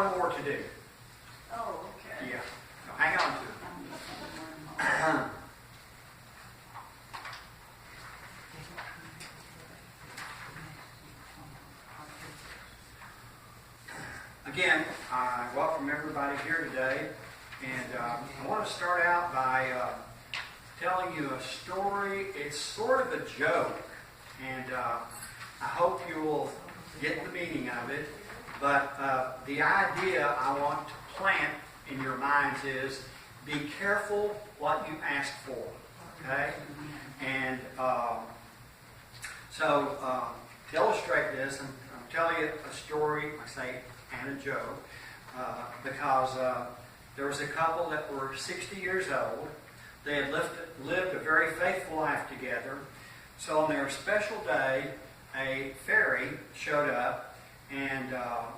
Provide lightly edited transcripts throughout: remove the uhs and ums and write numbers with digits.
one more to do. Oh, okay. Yeah. So hang on to it. Again, I welcome everybody here today, and I want to start out by telling you a story. It's sort of a joke, and I hope you will get the meaning of it. But the idea I want to plant in your minds is be careful what you ask for, okay? And so to illustrate this, I'm telling you a story, I say, and a joke, because there was a couple that were 60 years old. They had lived a very faithful life together. So on their special day, a fairy showed up and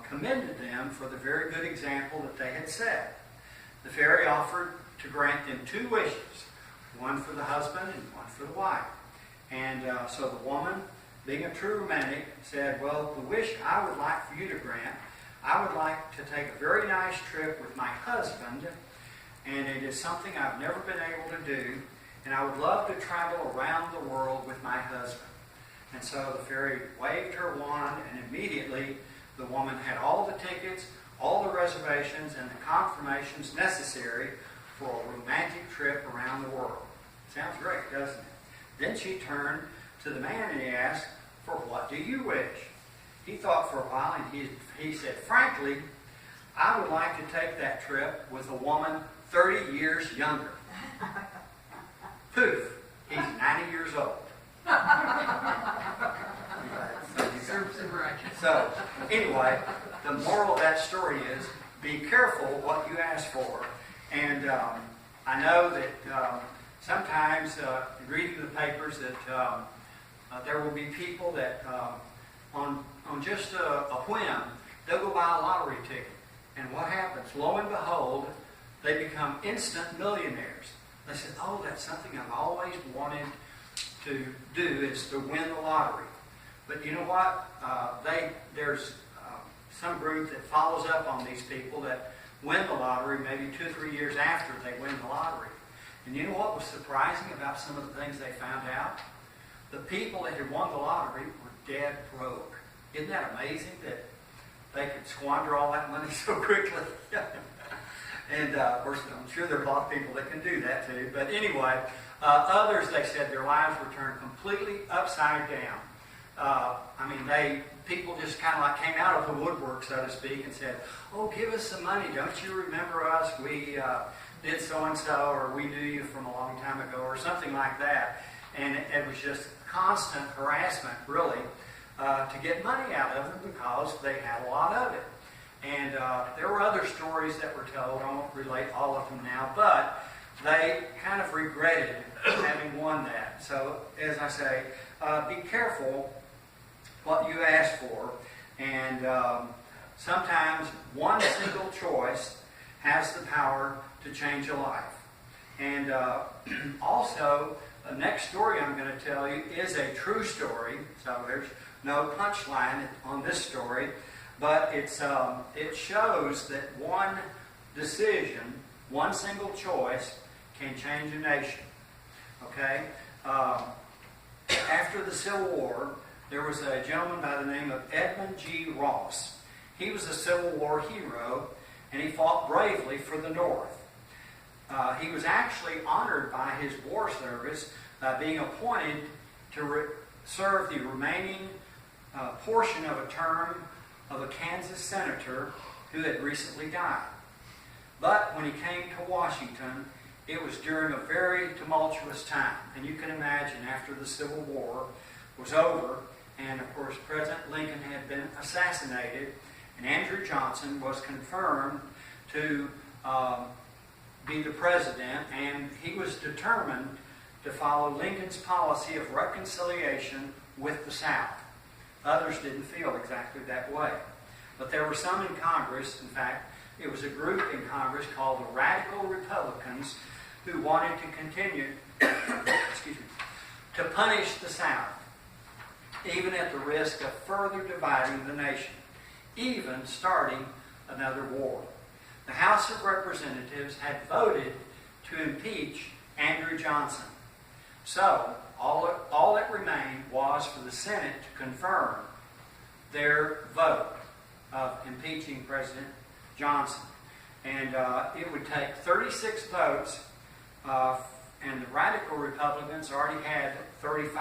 commended them for the very good example that they had set. The fairy offered to grant them 2 wishes, one for the husband and one for the wife. And so the woman, being a true romantic, said, well, the wish I would like for you to grant, I would like to take a very nice trip with my husband, and it is something I've never been able to do, and I would love to travel around the world with my husband. And so the fairy waved her wand, and immediately the woman had all the tickets, all the reservations, and the confirmations necessary for a romantic trip around the world. Sounds great, doesn't it? Then she turned to the man and he asked, for what do you wish? He thought for a while and he said, frankly, I would like to take that trip with a woman 30 years younger. Poof, he's 90 years old. So, anyway, the moral of that story is be careful what you ask for. And I know that sometimes reading the papers that there will be people that on just a whim, they'll go buy a lottery ticket. And what happens? Lo and behold, they become instant millionaires. They said, oh, that's something I've always wanted to do, is to win the lottery. But you know what? There's some group that follows up on these people that win the lottery maybe 2 or 3 years after they win the lottery. And you know what was surprising about some of the things they found out? The people that had won the lottery were dead broke. Isn't that amazing that they could squander all that money so quickly? And of course, I'm sure there are a lot of people that can do that too. But anyway, others, they said their lives were turned completely upside down. People just kind of like came out of the woodwork, so to speak, and said, oh, give us some money. Don't you remember us? We did so-and-so, or we knew you from a long time ago, or something like that. And it was just constant harassment, really, to get money out of them because they had a lot of it. And there were other stories that were told. I won't relate all of them now, but they kind of regretted having won that. So, as I say, be careful what you ask for. And sometimes one single choice has the power to change a life. And also, the next story I'm going to tell you is a true story. So there's no punchline on this story. But it shows that one decision, one single choice, can change a nation. Okay? After the Civil War, there was a gentleman by the name of Edmund G. Ross. He was a Civil War hero, and he fought bravely for the North. He was actually honored by his war service by being appointed to serve the remaining portion of a term of a Kansas senator who had recently died. But when he came to Washington, it was during a very tumultuous time. And you can imagine after the Civil War was over, and of course President Lincoln had been assassinated, and Andrew Johnson was confirmed to be the president, and he was determined to follow Lincoln's policy of reconciliation with the South. Others didn't feel exactly that way. But there were some in Congress, in fact, it was a group in Congress called the Radical Republicans who wanted to continue to punish the South, even at the risk of further dividing the nation, even starting another war. The House of Representatives had voted to impeach Andrew Johnson. So, all that remained was for the Senate to confirm their vote of impeaching President Johnson. And it would take 36 votes, and the radical Republicans already had 35